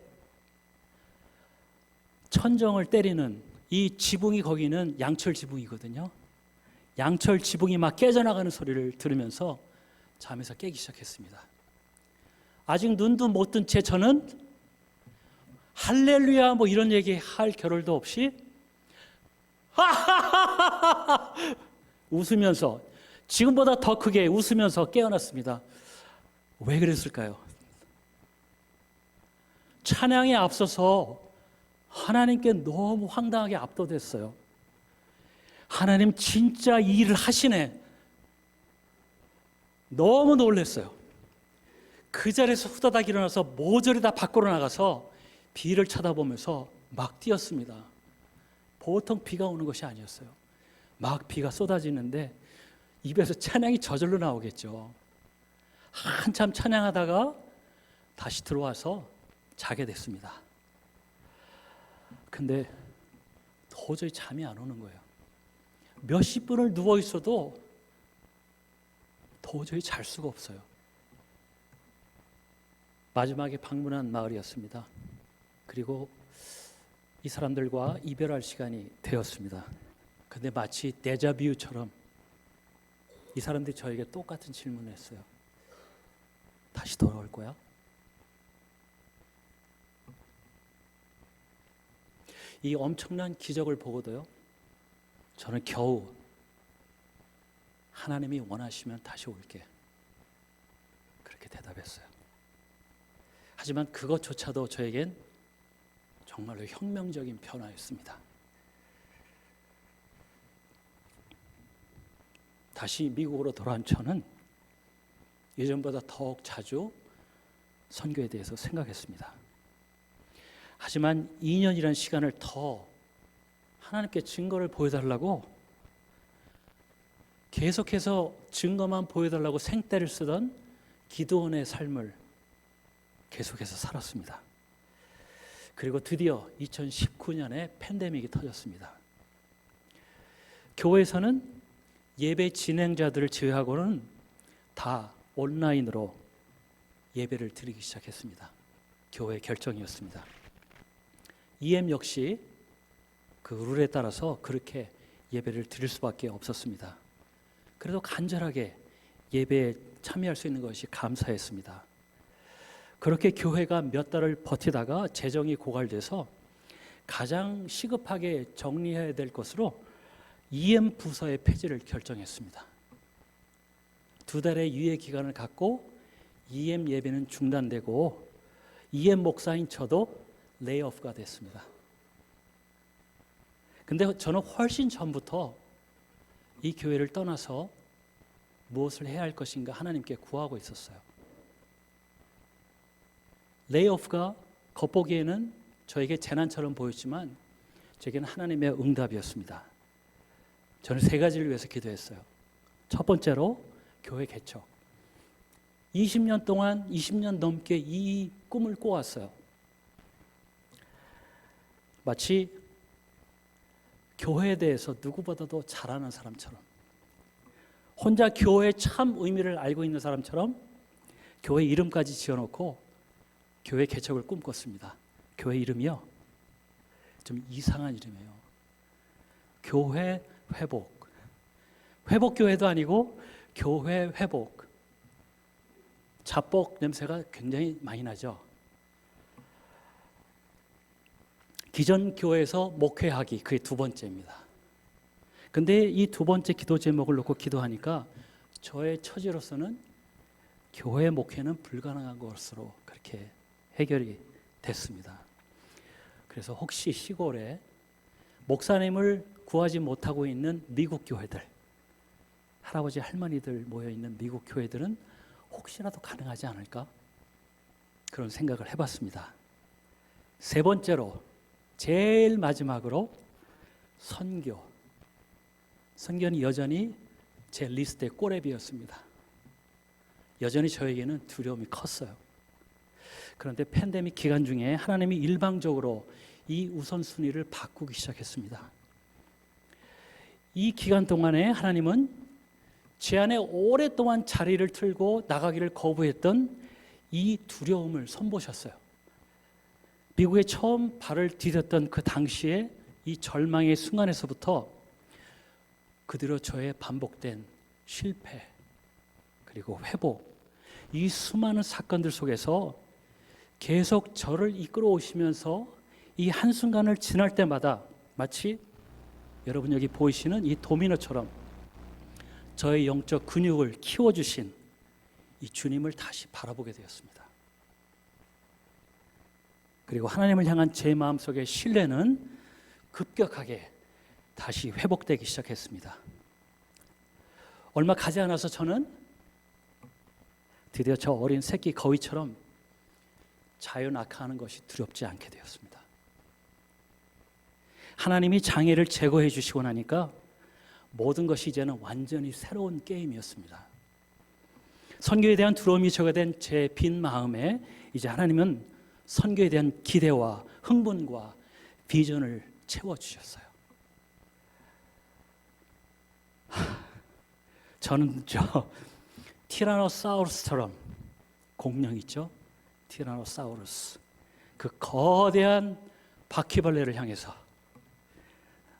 A: 천정을 때리는 이 지붕이 거기는 양철 지붕이거든요. 양철 지붕이 막 깨져나가는 소리를 들으면서 잠에서 깨기 시작했습니다. 아직 눈도 못 뜬 채 저는 할렐루야 뭐 이런 얘기 할 겨를도 없이 웃으면서 지금보다 더 크게 웃으면서 깨어났습니다. 왜 그랬을까요? 찬양에 앞서서 하나님께 너무 황당하게 압도됐어요. 하나님 진짜 이 일을 하시네. 너무 놀랐어요. 그 자리에서 후다닥 일어나서 모조리 다 밖으로 나가서 비를 쳐다보면서 막 뛰었습니다. 보통 비가 오는 것이 아니었어요. 막 비가 쏟아지는데 입에서 찬양이 저절로 나오겠죠. 한참 찬양하다가 다시 들어와서 자게 됐습니다. 근데 도저히 잠이 안 오는 거예요. 몇십 분을 누워 있어도 도저히 잘 수가 없어요. 마지막에 방문한 마을이었습니다. 그리고 이 사람들과 이별할 시간이 되었습니다. 근데 마치 데자뷰처럼 이 사람들이 저에게 똑같은 질문을 했어요. 다시 돌아올 거야? 이 엄청난 기적을 보고도요, 저는 겨우 하나님이 원하시면 다시 올게, 그렇게 대답했어요. 하지만 그것조차도 저에겐 정말로 혁명적인 변화였습니다. 다시 미국으로 돌아온 저는 예전보다 더욱 자주 선교에 대해서 생각했습니다. 하지만 2년이라는 시간을 더 하나님께 증거를 보여달라고 계속해서 증거만 보여달라고 생떼를 쓰던 기도원의 삶을 계속해서 살았습니다. 그리고 드디어 2019년에 팬데믹이 터졌습니다. 교회에서는 예배 진행자들을 제외하고는 다 온라인으로 예배를 드리기 시작했습니다. 교회의 결정이었습니다. EM 역시 그 룰에 따라서 그렇게 예배를 드릴 수밖에 없었습니다. 그래도 간절하게 예배에 참여할 수 있는 것이 감사했습니다. 그렇게 교회가 몇 달을 버티다가 재정이 고갈돼서 가장 시급하게 정리해야 될 것으로 EM 부서의 폐지를 결정했습니다. 2달의 유예 기간을 갖고 EM 예배는 중단되고 EM 목사인 저도 레이오프가 됐습니다. 근데 저는 훨씬 전부터 이 교회를 떠나서 무엇을 해야 할 것인가 하나님께 구하고 있었어요. 레이오프가 겉보기에는 저에게 재난처럼 보였지만 저에게는 하나님의 응답이었습니다. 저는 3가지를 위해서 기도했어요. 첫 번째로 교회 개척. 20년 동안 20년 넘게 이 꿈을 꿔왔어요. 마치 교회에 대해서 누구보다도 잘 아는 사람처럼, 혼자 교회의 참 의미를 알고 있는 사람처럼 교회 이름까지 지어놓고 교회 개척을 꿈꿨습니다. 교회 이름이요, 좀 이상한 이름이에요. 교회 회복. 회복교회도 아니고 교회 회복. 잡복 냄새가 굉장히 많이 나죠. 기존 교회에서 목회하기, 그게 2번째입니다. 근데 이 2번째 기도 제목을 놓고 기도하니까 저의 처지로서는 교회 목회는 불가능한 것으로 그렇게 해결이 됐습니다. 그래서 혹시 시골에 목사님을 구하지 못하고 있는 미국 교회들, 할아버지 할머니들 모여있는 미국 교회들은 혹시라도 가능하지 않을까? 그런 생각을 해봤습니다. 3번째로, 제일 마지막으로 선교. 선교는 여전히 제 리스트의 꼬레비였습니다. 여전히 저에게는 두려움이 컸어요. 그런데 팬데믹 기간 중에 하나님이 일방적으로 이 우선순위를 바꾸기 시작했습니다. 이 기간 동안에 하나님은 제 안에 오랫동안 자리를 틀고 나가기를 거부했던 이 두려움을 선보셨어요. 미국에 처음 발을 디뎠던 그 당시에 이 절망의 순간에서부터 그대로 저의 반복된 실패 그리고 회복, 이 수많은 사건들 속에서 계속 저를 이끌어 오시면서 이 한순간을 지날 때마다 마치 여러분 여기 보이시는 이 도미노처럼 저의 영적 근육을 키워주신 이 주님을 다시 바라보게 되었습니다. 그리고 하나님을 향한 제 마음속의 신뢰는 급격하게 다시 회복되기 시작했습니다. 얼마 가지 않아서 저는 드디어 저 어린 새끼 거위처럼 자유낙하하는 것이 두렵지 않게 되었습니다. 하나님이 장애를 제거해 주시고 나니까 모든 것이 이제는 완전히 새로운 게임이었습니다. 선교에 대한 두려움이 제거된 제 빈 마음에 이제 하나님은 선교에 대한 기대와 흥분과 비전을 채워주셨어요. 저는 티라노사우루스처럼 공룡 있죠? 티라노사우루스, 그 거대한 바퀴벌레를 향해서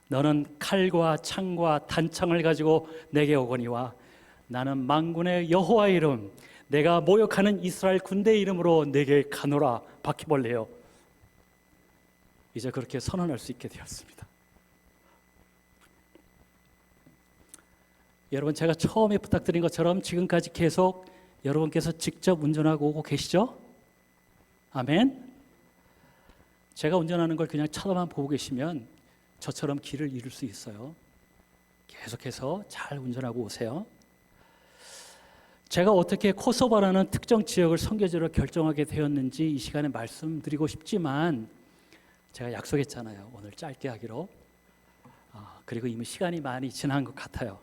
A: 너는 칼과 창과 단창을 가지고 내게 오거니와 나는 만군의 여호와의 이름, 내가 모욕하는 이스라엘 군대의 이름으로 내게 가노라. 바퀴벌레요. 이제 그렇게 선언할 수 있게 되었습니다. 여러분, 제가 처음에 부탁드린 것처럼 지금까지 계속 여러분께서 직접 운전하고 오고 계시죠? 아멘. 제가 운전하는 걸 그냥 쳐다만 보고 계시면 저처럼 길을 잃을 수 있어요. 계속해서 잘 운전하고 오세요. 제가 어떻게 코소바라는 특정 지역을 선교지로 결정하게 되었는지 이 시간에 말씀드리고 싶지만 제가 약속했잖아요. 오늘 짧게 하기로. 그리고 이미 시간이 많이 지난 것 같아요.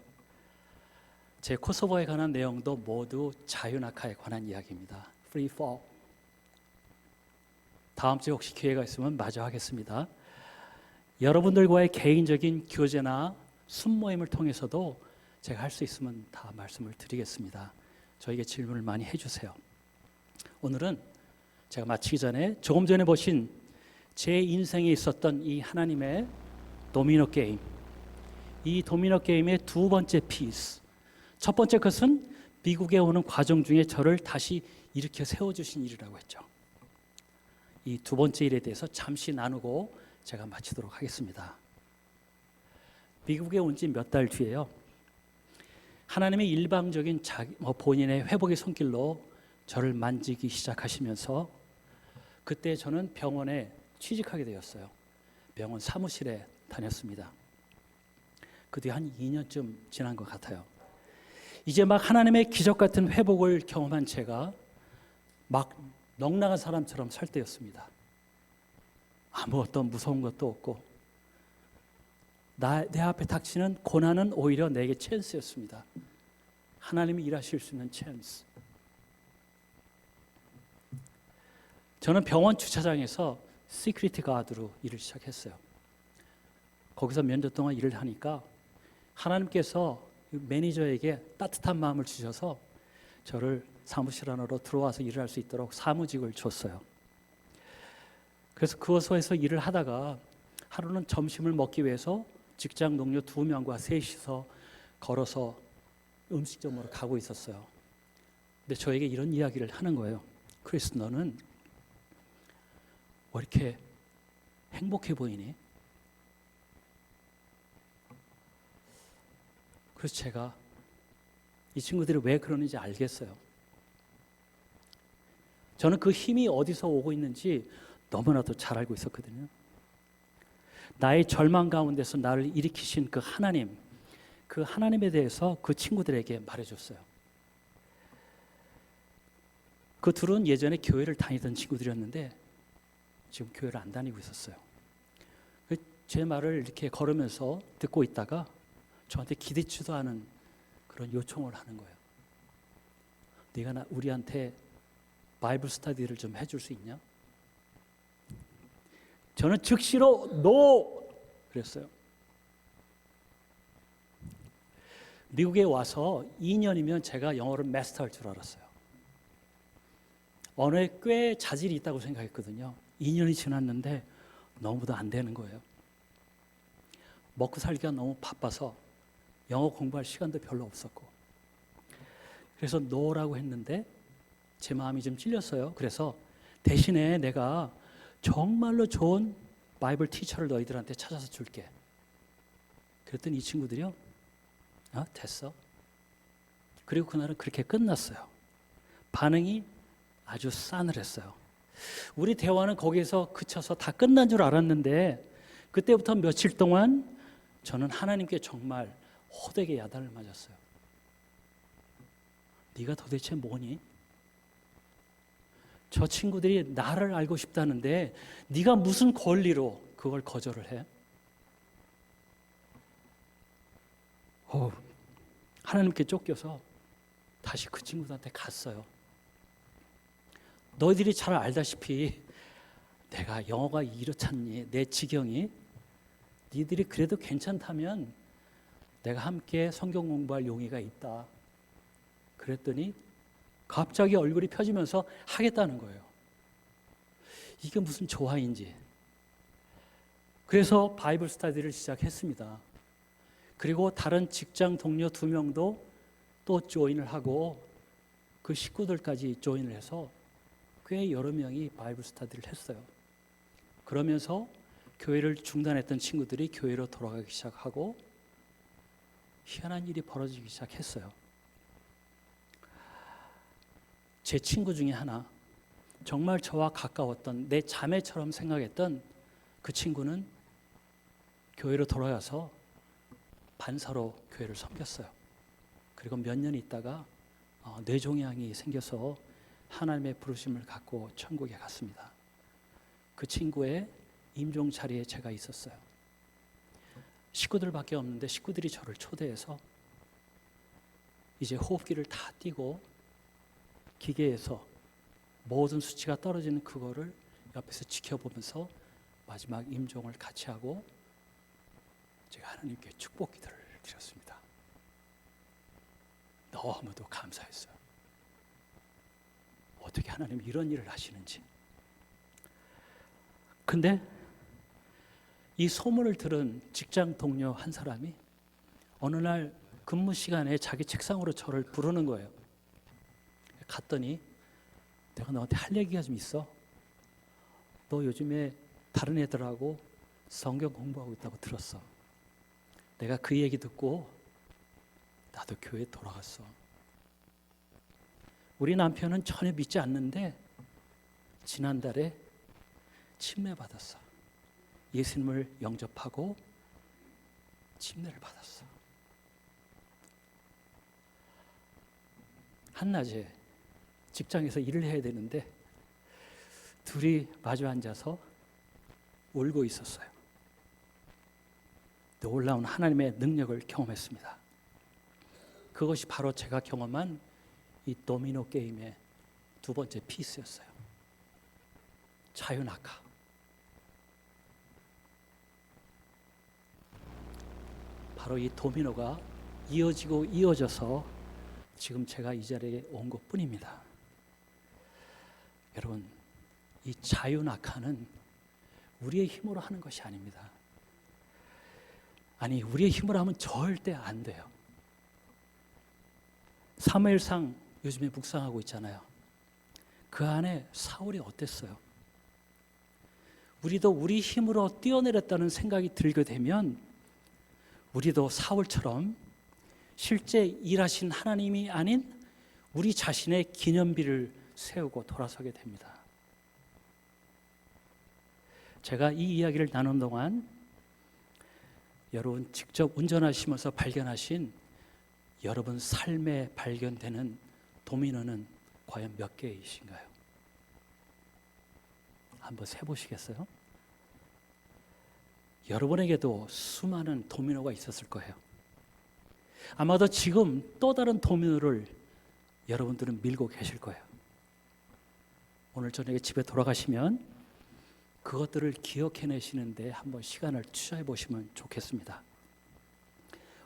A: 제 코소보에 관한 내용도 모두 자유낙하에 관한 이야기입니다. Free fall. 다음 주에 혹시 기회가 있으면 마저 하겠습니다. 여러분들과의 개인적인 교제나 순모임을 통해서도 제가 할 수 있으면 다 말씀을 드리겠습니다. 저에게 질문을 많이 해주세요. 오늘은 제가 마치기 전에 조금 전에 보신 제 인생에 있었던 이 하나님의 도미노 게임, 이 도미노 게임의 두 번째 피스, 첫 번째 것은 미국에 오는 과정 중에 저를 다시 일으켜 세워주신 일이라고 했죠. 이 두 번째 일에 대해서 잠시 나누고 제가 마치도록 하겠습니다. 미국에 온 지 몇 달 뒤에요, 하나님의 일방적인 본인의 회복의 손길로 저를 만지기 시작하시면서 그때 저는 병원에 취직하게 되었어요. 병원 사무실에 다녔습니다. 그 뒤에 한 2년쯤 지난 것 같아요. 이제 막 하나님의 기적 같은 회복을 경험한 제가 막 넉나간 사람처럼 살 때였습니다. 아무것도 무서운 것도 없고 내 앞에 닥치는 고난은 오히려 내게 찬스였습니다. 하나님이 일하실 수 있는 찬스. 저는 병원 주차장에서 시큐리티 가드로 일을 시작했어요. 거기서 몇 년 동안 일을 하니까 하나님께서 매니저에게 따뜻한 마음을 주셔서 저를 사무실 안으로 들어와서 일을 할 수 있도록 사무직을 줬어요. 그래서 그곳에서 일을 하다가 하루는 점심을 먹기 위해서 직장 동료 2명과 셋이서 걸어서 음식점으로 가고 있었어요. 근데 저에게 이런 이야기를 하는 거예요. 크리스, 너는 왜 이렇게 행복해 보이니? 그래서 제가 이 친구들이 왜 그러는지 알겠어요. 저는 그 힘이 어디서 오고 있는지 너무나도 잘 알고 있었거든요. 나의 절망 가운데서 나를 일으키신 그 하나님, 그 하나님에 대해서 그 친구들에게 말해줬어요. 그 둘은 예전에 교회를 다니던 친구들이었는데 지금 교회를 안 다니고 있었어요. 제 말을 이렇게 걸으면서 듣고 있다가 저한테 기대치도 않은 그런 요청을 하는 거예요. 네가 우리한테 바이블 스터디를 좀 해줄 수 있냐? 저는 즉시로 NO! 그랬어요. 미국에 와서 2년이면 제가 영어를 마스터할 줄 알았어요. 언어에 꽤 자질이 있다고 생각했거든요. 2년이 지났는데 너무도 안 되는 거예요. 먹고 살기가 너무 바빠서 영어 공부할 시간도 별로 없었고, 그래서 NO라고 했는데 제 마음이 좀 찔렸어요. 그래서 대신에 내가 정말로 좋은 바이블 티처를 너희들한테 찾아서 줄게. 그랬더니 이 친구들이요, 됐어. 그리고 그날은 그렇게 끝났어요. 반응이 아주 싸늘했어요. 우리 대화는 거기에서 그쳐서 다 끝난 줄 알았는데 그때부터 며칠 동안 저는 하나님께 정말 호되게 야단을 맞았어요. 네가 도대체 뭐니? 저 친구들이 나를 알고 싶다는데 네가 무슨 권리로 그걸 거절을 해? 하나님께 쫓겨서 다시 그 친구들한테 갔어요. 너희들이 잘 알다시피 내가 영어가 이렇잖니, 내 지경이. 니들이 그래도 괜찮다면 내가 함께 성경 공부할 용의가 있다. 그랬더니 갑자기 얼굴이 펴지면서 하겠다는 거예요. 이게 무슨 조화인지. 그래서 바이블 스터디를 시작했습니다. 그리고 다른 직장 동료 2명도 또 조인을 하고 그 식구들까지 조인을 해서 꽤 여러 명이 바이블 스터디를 했어요. 그러면서 교회를 중단했던 친구들이 교회로 돌아가기 시작하고 희한한 일이 벌어지기 시작했어요. 제 친구 중에 하나, 정말 저와 가까웠던 내 자매처럼 생각했던 그 친구는 교회로 돌아가서 반사로 교회를 섬겼어요. 그리고 몇 년 있다가 뇌종양이 생겨서 하나님의 부르심을 갖고 천국에 갔습니다. 그 친구의 임종 자리에 제가 있었어요. 식구들밖에 없는데 식구들이 저를 초대해서 이제 호흡기를 다 띄고 기계에서 모든 수치가 떨어지는 그거를 옆에서 지켜보면서 마지막 임종을 같이 하고 제가 하나님께 축복 기도를 드렸습니다. 너무도 감사했어요. 어떻게 하나님이 이런 일을 하시는지. 근데 이 소문을 들은 직장 동료 한 사람이 어느 날 근무 시간에 자기 책상으로 저를 부르는 거예요. 갔더니 내가 너한테 할 얘기가 좀 있어. 너 요즘에 다른 애들하고 성경 공부하고 있다고 들었어. 내가 그 얘기 듣고 나도 교회에 돌아갔어. 우리 남편은 전혀 믿지 않는데 지난달에 침례받았어. 예수님을 영접하고 침례를 받았어. 한낮에 직장에서 일을 해야 되는데 둘이 마주 앉아서 울고 있었어요. 놀라운 하나님의 능력을 경험했습니다. 그것이 바로 제가 경험한 이 도미노 게임의 두 번째 피스였어요. 자유낙하. 바로 이 도미노가 이어지고 이어져서 지금 제가 이 자리에 온 것뿐입니다. 여러분, 이 자유낙하는 우리의 힘으로 하는 것이 아닙니다. 아니, 우리의 힘으로 하면 절대 안 돼요. 사무엘상 요즘에 묵상하고 있잖아요. 그 안에 사울이 어땠어요? 우리도 우리 힘으로 뛰어내렸다는 생각이 들게 되면 우리도 사울처럼 실제 일하신 하나님이 아닌 우리 자신의 기념비를 세우고 돌아서게 됩니다. 제가 이 이야기를 나눈 동안 여러분 직접 운전하시면서 발견하신 여러분 삶에 발견되는 도미노는 과연 몇 개이신가요? 한번 세보시겠어요? 여러분에게도 수많은 도미노가 있었을 거예요. 아마도 지금 또 다른 도미노를 여러분들은 밀고 계실 거예요. 오늘 저녁에 집에 돌아가시면 그것들을 기억해내시는데 한번 시간을 투자해 보시면 좋겠습니다.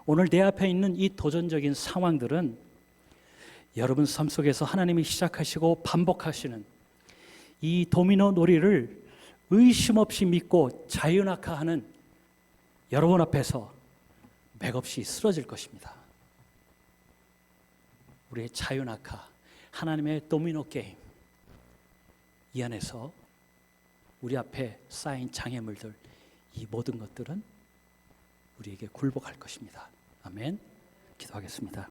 A: 오늘 내 앞에 있는 이 도전적인 상황들은 여러분 삶 속에서 하나님이 시작하시고 반복하시는 이 도미노 놀이를 의심 없이 믿고 자연악화하는 여러분 앞에서 맥없이 쓰러질 것입니다. 우리의 자연악화, 하나님의 도미노 게임, 이 안에서 우리 앞에 쌓인 장애물들, 이 모든 것들은 우리에게 굴복할 것입니다. 아멘. 기도하겠습니다.